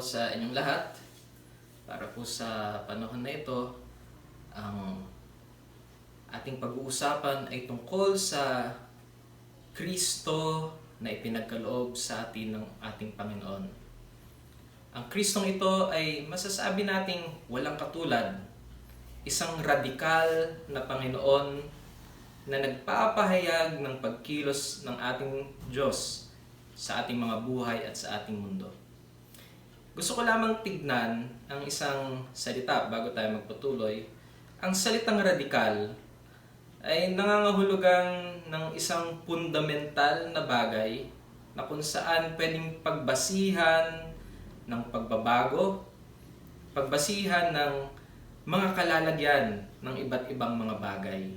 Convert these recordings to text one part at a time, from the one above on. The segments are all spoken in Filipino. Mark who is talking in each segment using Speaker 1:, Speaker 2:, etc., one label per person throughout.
Speaker 1: po sa inyong lahat. Para po sa panahon na ito, ang ating pag-uusapan ay tungkol sa Kristo na ipinagkaloob sa atin ng ating Panginoon. Ang Kristong ito ay masasabi nating walang katulad, isang radikal na Panginoon na nagpapahayag ng pagkilos ng ating Diyos sa ating mga buhay at sa ating mundo. Gusto ko lamang tignan ang isang salita bago tayo magpatuloy. Ang salitang radikal ay nangangahulugang ng isang fundamental na bagay na kung saan pwedeng pagbasihan ng pagbabago, pagbasihan ng mga kalalagyan ng iba't ibang mga bagay.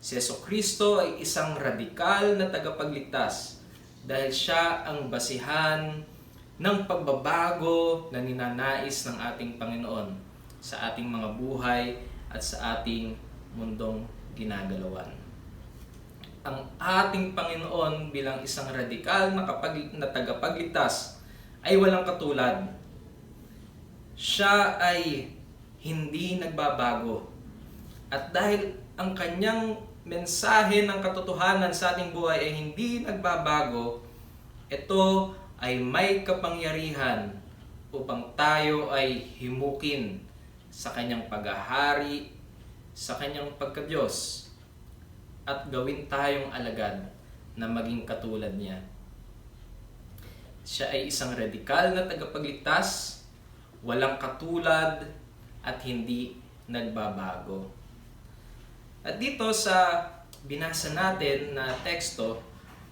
Speaker 1: Si Jesucristo ay isang radikal na tagapagligtas dahil siya ang basihan ng pagbabago na ninanais ng ating Panginoon sa ating mga buhay at sa ating mundong ginagalawan. Ang ating Panginoon bilang isang radikal na tagapagligtas ay walang katulad. Siya ay hindi nagbabago. At dahil ang kanyang mensahe ng katotohanan sa ating buhay ay hindi nagbabago, ito ay may kapangyarihan upang tayo ay himukin sa kanyang paghahari, sa kanyang pagka-Diyos, at gawin tayong alagad na maging katulad niya. Siya ay isang radikal na tagapagligtas, walang katulad, at hindi nagbabago. At dito sa binasa natin na teksto,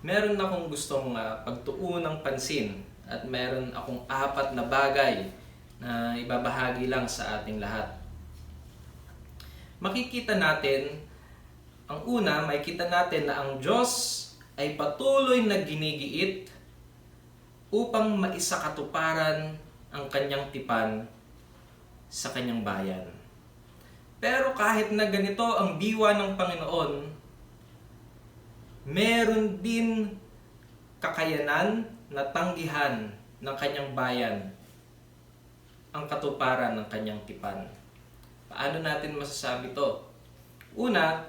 Speaker 1: meron akong gustong pagtuon ng pansin at meron akong 4 na bagay na ibabahagi lang sa ating lahat. Makikita natin, ang una, makikita natin na ang Diyos ay patuloy na ginigiit upang maisakatuparan ang kanyang tipan sa kanyang bayan. Pero kahit na ganito ang diwa ng Panginoon, meron din kakayanan na tanggihan ng kanyang bayan ang katuparan ng kanyang tipan. Paano natin masasabi to? Una,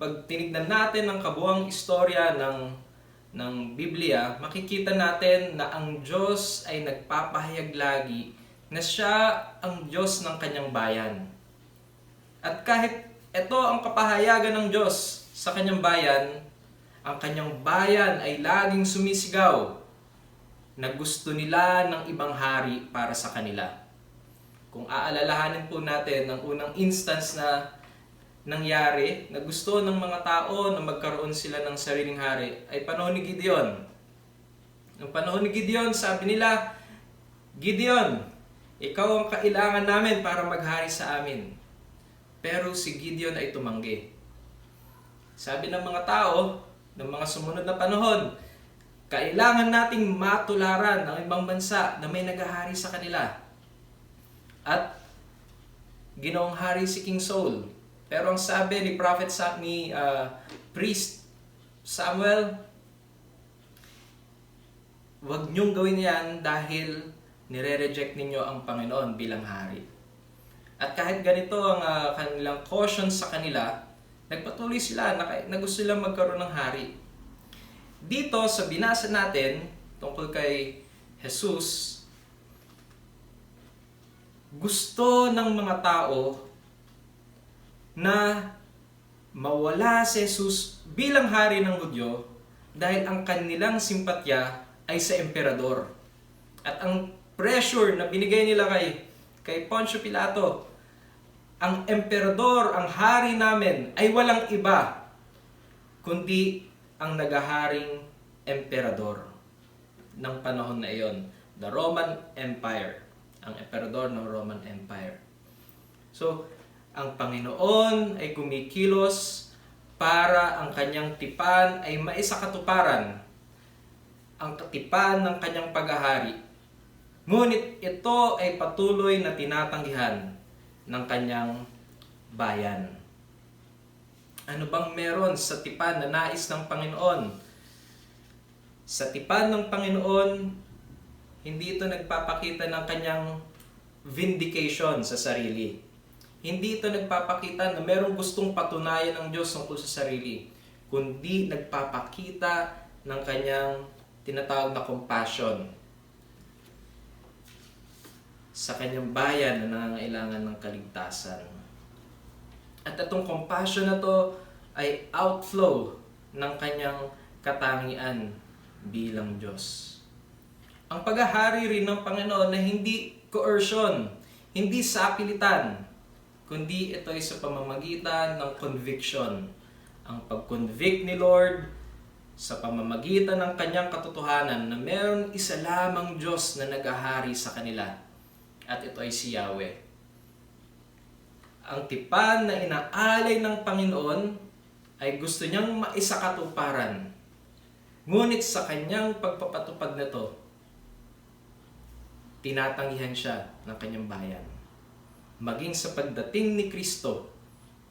Speaker 1: pag tinignan natin ang kabuuang istorya ng Biblia, makikita natin na ang Diyos ay nagpapahayag lagi na siya ang Diyos ng kanyang bayan. At kahit ito ang kapahayagan ng Diyos sa kanyang bayan, ang kanyang bayan ay laging sumisigaw na gusto nila ng ibang hari para sa kanila. Kung aalalahanin po natin ang unang instance na nangyari, na gusto ng mga tao na magkaroon sila ng sariling hari, ay panahon ni Gideon. Noong panahon ni Gideon, sabi nila, Gideon, ikaw ang kailangan namin para maghari sa amin. Pero si Gideon ay tumanggi. Sabi ng mga tao, ng mga sumunod na panahon, kailangan nating matularan ng ibang bansa na may naghahari sa kanila. At ginawang hari si King Saul. Pero ang sabi ni priest Samuel, huwag niyong gawin yan dahil nire-reject ninyo ang Panginoon bilang hari. At kahit ganito ang kanilang caution sa kanila, nagpatuloy sila na gusto silang magkaroon ng hari. Dito sa binasa natin tungkol kay Jesus, gusto ng mga tao na mawala si Jesus bilang hari ng Hudyo dahil ang kanilang simpatya ay sa emperador. At ang pressure na binigay nila kay Poncio Pilato, ang emperador, ang hari namin ay walang iba kundi ang nagaharing emperador ng panahon na iyon, the Roman Empire, ang emperador ng Roman Empire. So, ang Panginoon ay kumikilos para ang kanyang tipan ay maisakatuparan, ang tipan ng kanyang paghahari. Ngunit ito ay patuloy na tinatanggihan ng kanyang bayan. Ano bang meron sa tipan na nais ng Panginoon? Sa tipan ng Panginoon, Hindi ito nagpapakita ng kanyang vindication sa sarili. Hindi ito nagpapakita na merong gustong patunayan ng Diyos tungkol sa sarili, kundi nagpapakita ng kanyang tinatawag na compassion sa kanyang bayan na nangangailangan ng kaligtasan. At itong compassion na to ay outflow ng kanyang katangian bilang Diyos. Ang paghahari rin ng Panginoon na hindi coercion, hindi sapilitan, kundi ito ay sa pamamagitan ng conviction. Ang pag-convict ni Lord sa pamamagitan ng kanyang katotohanan na meron isa lamang Diyos na naghahari sa kanila, at ito ay si Yahweh. Ang tipan na inaalay ng Panginoon ay gusto niyang maisakatuparan. Ngunit sa kanyang pagpapatupad na ito, tinatanggihan siya ng kanyang bayan. Maging sa pagdating ni Kristo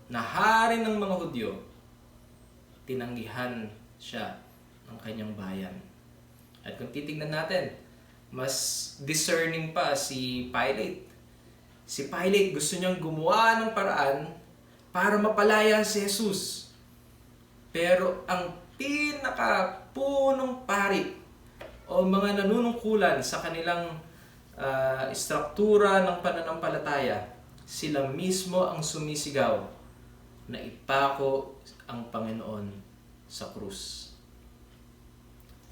Speaker 1: na hari ng mga Hudyo, tinanggihan siya ng kanyang bayan. At kung titignan natin, mas discerning pa si Pilate. Si Pilate gusto niyang gumawa ng paraan para mapalaya si Jesus. Pero ang pinakapunong pari o mga nanunungkulan sa kanilang struktura ng pananampalataya, sila mismo ang sumisigaw na ipako ang Panginoon sa krus.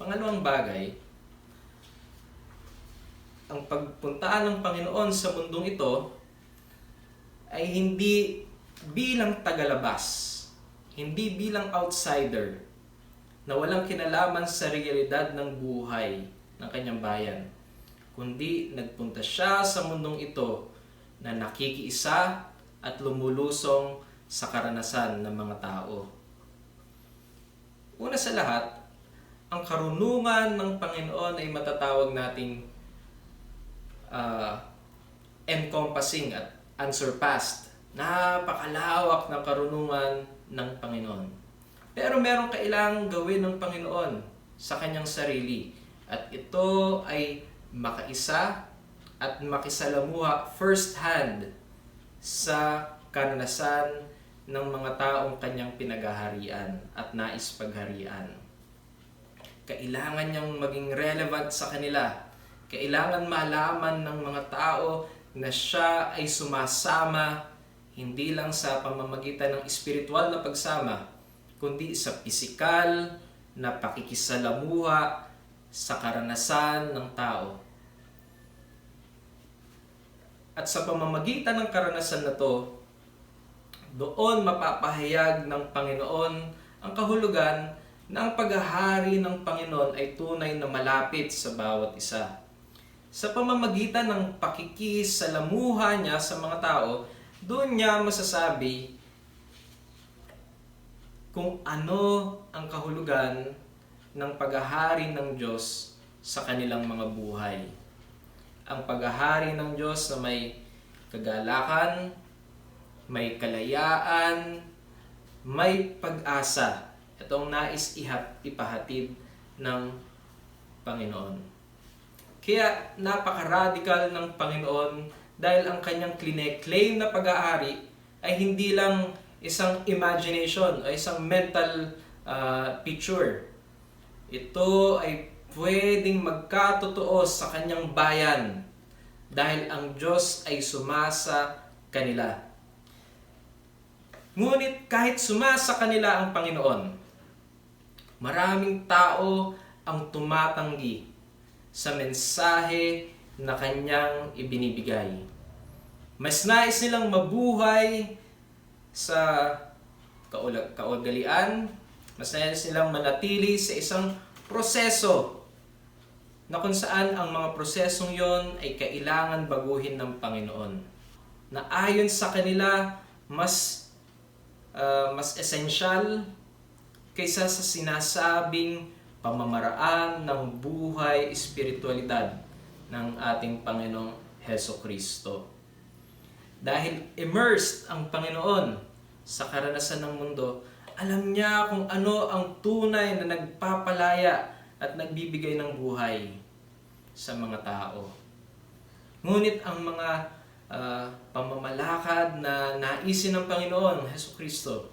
Speaker 1: Pangalawang bagay, ang pagpuntaan ng Panginoon sa mundong ito ay hindi bilang tagalabas, hindi bilang outsider na walang kinalaman sa realidad ng buhay ng kanyang bayan, kundi nagpunta siya sa mundong ito na nakikiisa at lumulusong sa karanasan ng mga tao. Una sa lahat, ang karunungan ng Panginoon ay matatawag nating encompassing at unsurpassed. Napakalawak ng karunungan ng Panginoon. Pero merong kailangang gawin ng Panginoon sa kanyang sarili. At ito ay makaisa at makisalamuha first hand sa karanasan ng mga taong kanyang pinaghaharian at nais pagharian. Kailangan niyang maging relevant sa kanila. Kailangan malaman ng mga tao na siya ay sumasama hindi lang sa pamamagitan ng espiritual na pagsama, kundi sa pisikal na pakikisalamuha sa karanasan ng tao. At sa pamamagitan ng karanasan na to, doon mapapahayag ng Panginoon ang kahulugan na ang paghahari ng Panginoon ay tunay na malapit sa bawat isa. Sa pamamagitan ng pakikisalamuha niya sa mga tao, doon niya masasabi kung ano ang kahulugan ng paghahari ng Diyos sa kanilang mga buhay. Ang paghahari ng Diyos na may kagalakan, may kalayaan, may pag-asa. Ito ang nais ipahatid ng Panginoon. Kaya napaka-radical ng Panginoon dahil ang kanyang claim na pag-aari ay hindi lang isang imagination o isang mental picture. Ito ay pwedeng magkatotoo sa kanyang bayan dahil ang Diyos ay sumasa kanila. Ngunit kahit sumasa kanila ang Panginoon, maraming tao ang tumatanggi sa mensahe na kanyang ibinibigay. Mas nais nilang mabuhay sa kaugalian, mas nais nilang manatili sa isang proseso na kung saan ang mga prosesong yon ay kailangan baguhin ng Panginoon. Na ayon sa kanila, mas esensyal kaysa sa sinasabing pamamaraan ng buhay espiritualidad ng ating Panginoong Hesukristo. Dahil immersed ang Panginoon sa karanasan ng mundo, alam niya kung ano ang tunay na nagpapalaya at nagbibigay ng buhay. sa mga tao. Ngunit ang mga pamamalakad na naisin ng Panginoon Hesukristo,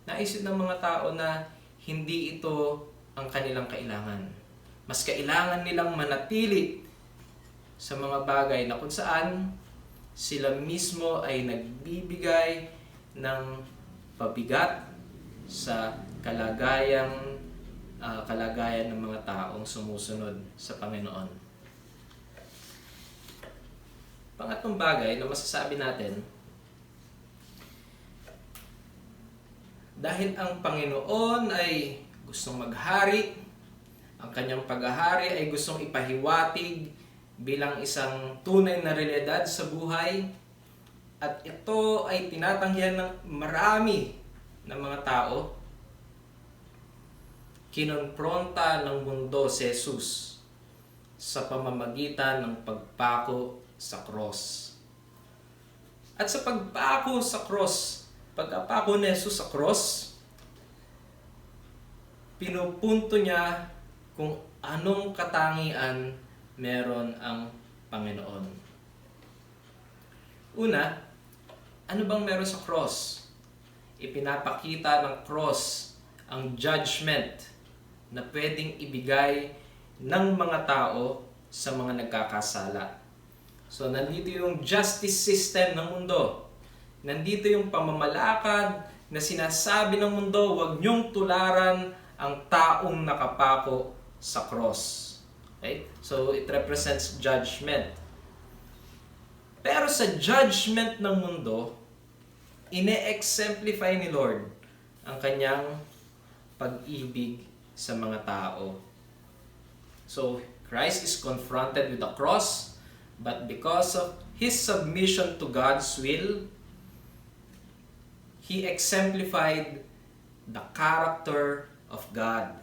Speaker 1: naisin ng mga tao na hindi ito ang kanilang kailangan. Mas kailangan nilang manatili sa mga bagay na kung saan sila mismo ay nagbibigay ng pabigat sa kalagayan ng mga taong sumusunod sa Panginoon. Pangatlong bagay na masasabi natin, dahil ang Panginoon ay gustong maghari, ang kanyang paghahari ay gustong ipahiwatig bilang isang tunay na realidad sa buhay, at ito ay tinatanggihan ng marami ng mga tao, kinonpronta ng mundo si Jesus sa pamamagitan ng pagpako sa cross. At sa pagpako sa cross, pagpako ni Jesus sa cross, pinupunto niya kung anong katangian meron ang Panginoon. Una, ano bang meron sa cross? Ipinapakita ng cross ang judgment na pwedeng ibigay ng mga tao sa mga nagkakasala. So, nandito yung justice system ng mundo. Nandito yung pamamalakad na sinasabi ng mundo, huwag niyong tularan ang taong nakapako sa cross. Okay? So, it represents judgment. Pero sa judgment ng mundo, ine-exemplify ni Lord ang kanyang pag-ibig sa mga tao. So, Christ is confronted with the cross, but because of His submission to God's will, He exemplified the character of God.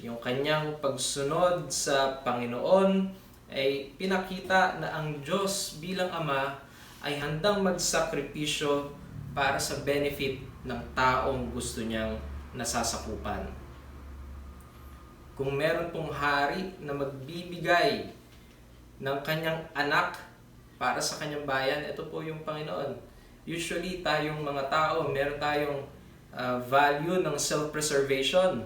Speaker 1: Yung kanyang pagsunod sa Panginoon ay pinakita na ang Diyos bilang Ama ay handang magsakripisyo para sa benefit ng taong gusto niyang nasasakupan. Kung meron pong hari na magbibigay ng kanyang anak para sa kanyang bayan, ito po yung Panginoon. Usually, tayong mga tao, meron tayong value ng self-preservation.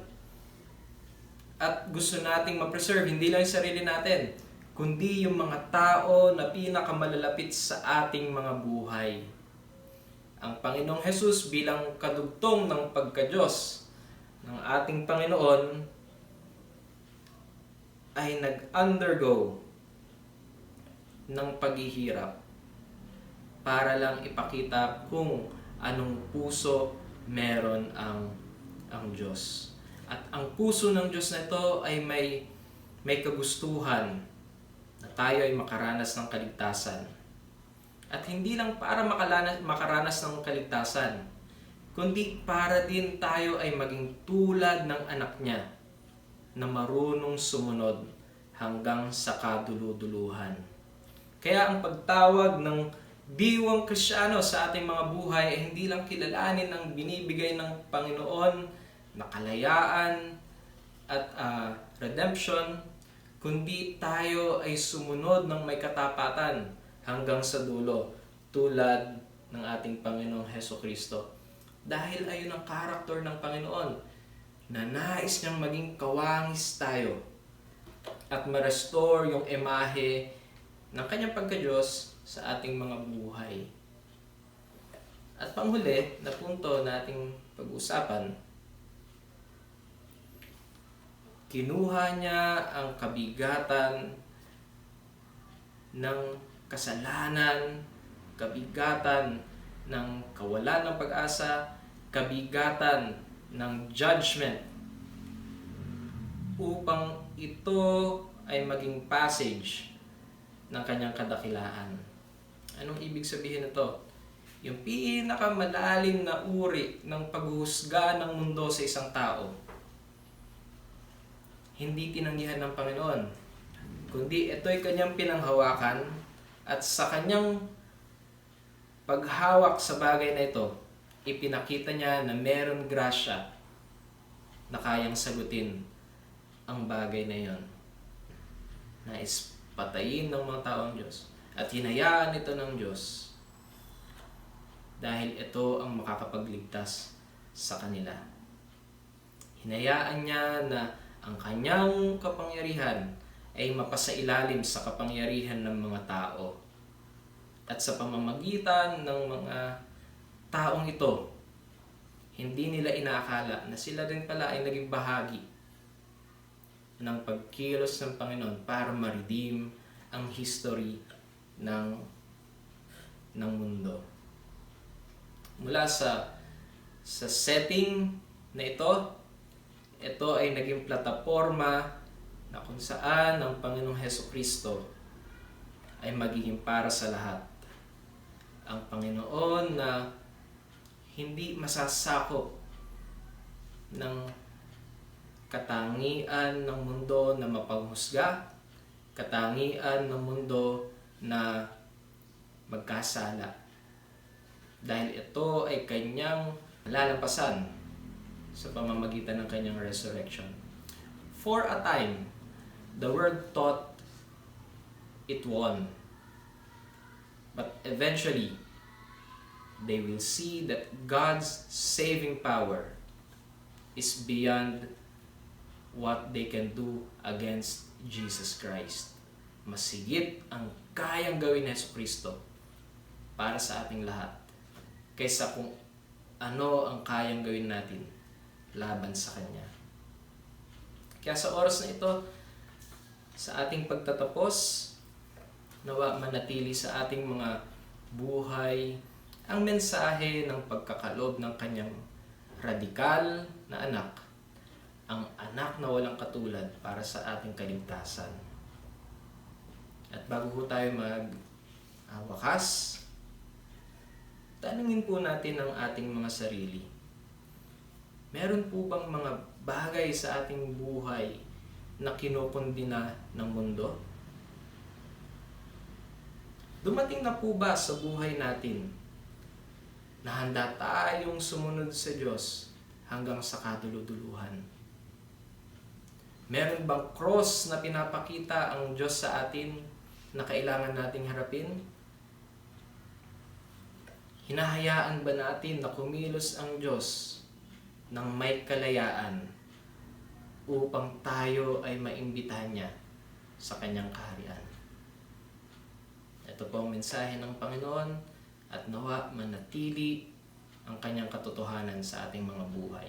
Speaker 1: At gusto nating ma-preserve, hindi lang yung sarili natin, kundi yung mga tao na pinakamalalapit sa ating mga buhay. Ang Panginoong Jesus bilang kadugtong ng pagka-Diyos ng ating Panginoon ay nag-undergo ng paghihirap para lang ipakita kung anong puso meron ang Diyos. At ang puso ng Diyos na ito ay may kagustuhan na tayo ay makaranas ng kaligtasan. At hindi lang para makaranas ng kaligtasan, kundi para din tayo ay maging tulad ng anak niya na marunong sumunod hanggang sa kaduluduluhan. Kaya ang pagtawag ng biwang Kristiyano sa ating mga buhay ay hindi lang kilalanin ang binibigay ng Panginoon na kalayaan at redemption, kundi tayo ay sumunod ng may katapatan hanggang sa dulo, tulad ng ating Panginoong Hesukristo. Dahil ayun ang karakter ng Panginoon, na nais niyang maging kawangis tayo at ma-restore yung imahe ng kanyang pagka-Diyos sa ating mga buhay. At panghuli na punto nating pag-usapan, kinuha niya ang kabigatan ng kasalanan, kabigatan ng kawalan ng pag-asa, kabigatan ng judgment, upang ito ay maging passage ng kanyang kadakilaan. Anong ibig sabihin nito? Yung pinakamalalim na uri ng paghuhusga ng mundo sa isang tao, hindi tinanggihan ng Panginoon, kundi ito'y kanyang pinanghawakan, at sa kanyang paghawak sa bagay na ito, ipinakita niya na meron grasya na kayang sagutin ang bagay na yon. nais patayin ng mga taong Diyos. At hinayaan ito ng Diyos dahil ito ang makakapagligtas sa kanila. Hinayaan niya na ang kanyang kapangyarihan ay mapasailalim sa kapangyarihan ng mga tao. At sa pamamagitan ng mga taong ito, hindi nila inaakala na sila din pala ay naging bahagi ng pagkilos ng Panginoon para ma-redeem ang history ng mundo. Mula sa setting na ito ay naging plataforma na kung saan ang Panginoong Hesukristo ay magiging para sa lahat. Ang Panginoon na hindi masasakop ng katangian ng mundo na mapanghusga, katangian ng mundo na magkasala. Dahil ito ay kanyang lalampasan sa pamamagitan ng kanyang resurrection. For a time, the world thought it won. But eventually, they will see that God's saving power is beyond what they can do against Jesus Christ. Masigit ang kayang gawin ni Jesucristo para sa ating lahat kaysa kung ano ang kayang gawin natin laban sa Kanya. Kaya sa oras na ito, sa ating pagtatapos, nawa manatili sa ating mga buhay ang mensahe ng pagkakaloob ng Kanyang radikal na anak, ang anak na walang katulad para sa ating kaligtasan. At bago po tayo wakas, tanungin po natin ang ating mga sarili. Meron po bang mga bagay sa ating buhay na kinopondina ng mundo? Dumating na po ba sa buhay natin na handa tayong sumunod sa Diyos hanggang sa kaduluduluhan? Meron bang cross na pinapakita ang Diyos sa atin na kailangan nating harapin? Hinahayaan ba natin na kumilos ang Diyos ng may kalayaan upang tayo ay maimbitahan niya sa Kanyang kaharian? Ito po ang mensahe ng Panginoon at nawa manatili ang Kanyang katotohanan sa ating mga buhay.